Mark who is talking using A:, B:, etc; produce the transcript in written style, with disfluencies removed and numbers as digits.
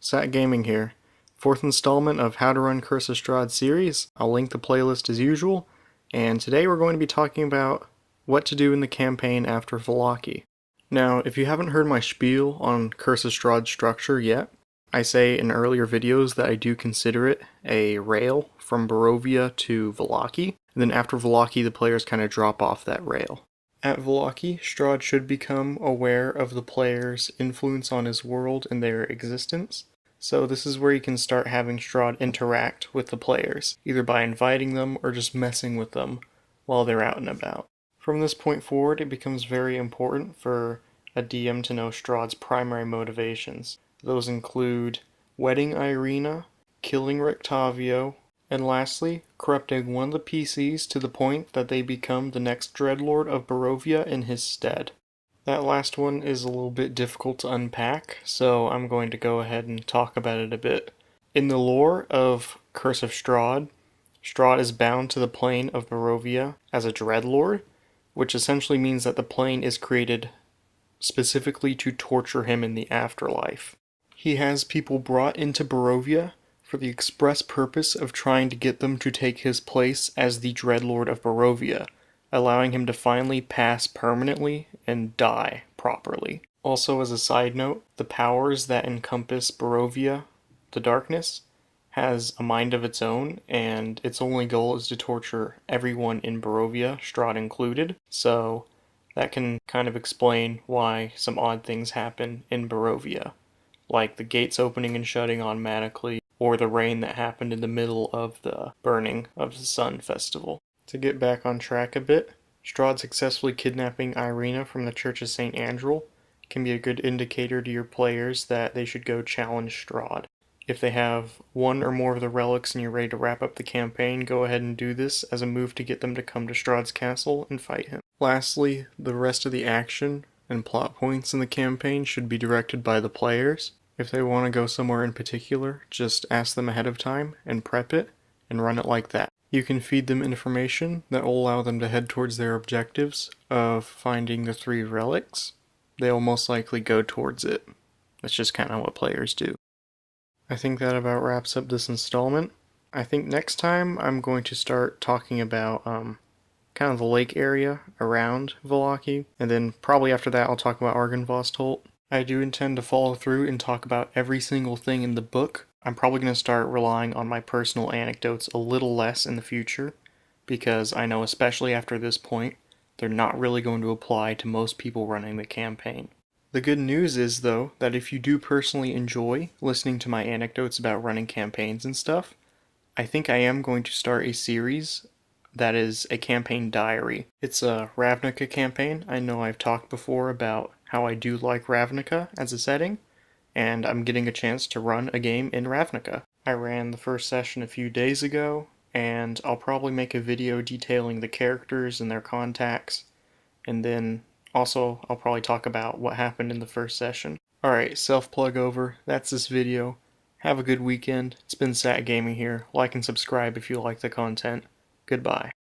A: Sat Gaming here. Fourth installment of How to Run Curse of Strahd series. I'll link the playlist as usual, and today we're going to be talking about what to do in the campaign after Vallaki. Now, if you haven't heard my spiel on Curse of Strahd's structure yet, I say in earlier videos that I do consider it a rail from Barovia to Vallaki, and then after Vallaki the players kind of drop off that rail. At Vallaki, Strahd should become aware of the player's influence on his world and their existence. So this is where you can start having Strahd interact with the players, either by inviting them or just messing with them while they're out and about. From this point forward, it becomes very important for a DM to know Strahd's primary motivations. Those include wedding Irina, killing Rictavio, and lastly, corrupting one of the PCs to the point that they become the next Dreadlord of Barovia in his stead. That last one is a little bit difficult to unpack, so I'm going to go ahead and talk about it a bit. In the lore of Curse of Strahd, Strahd is bound to the plane of Barovia as a Dreadlord, which essentially means that the plane is created specifically to torture him in the afterlife. He has people brought into Barovia for the express purpose of trying to get them to take his place as the Dreadlord of Barovia, allowing him to finally pass permanently and die properly. Also, as a side note, the powers that encompass Barovia, the darkness, has a mind of its own, and its only goal is to torture everyone in Barovia, Strahd included, so that can kind of explain why some odd things happen in Barovia, like the gates opening and shutting automatically, or the rain that happened in the middle of the burning of the Sun Festival. To get back on track a bit, Strahd successfully kidnapping Irina from the Church of St. Andrel can be a good indicator to your players that they should go challenge Strahd. If they have one or more of the relics and you're ready to wrap up the campaign, go ahead and do this as a move to get them to come to Strahd's castle and fight him. Lastly, the rest of the action and plot points in the campaign should be directed by the players. If they want to go somewhere in particular, just ask them ahead of time and prep it and run it like that. You can feed them information that will allow them to head towards their objectives of finding the 3 relics. They'll most likely go towards it. That's just kind of what players do. I think that about wraps up this installment. I think next time I'm going to start talking about kind of the lake area around Vallaki, and then probably after that I'll talk about Argynvostholt. I do intend to follow through and talk about every single thing in the book. I'm probably going to start relying on my personal anecdotes a little less in the future, because I know especially after this point, they're not really going to apply to most people running the campaign. The good news is, though, that if you do personally enjoy listening to my anecdotes about running campaigns and stuff, I think I am going to start a series that is a campaign diary. It's a Ravnica campaign. I know I've talked before about how I do like Ravnica as a setting, and I'm getting a chance to run a game in Ravnica. I ran the first session a few days ago, and I'll probably make a video detailing the characters and their contacts, and then also I'll probably talk about what happened in the first session. Alright, self-plug over. That's this video. Have a good weekend. It's been Sat Gaming here. Like and subscribe if you like the content. Goodbye.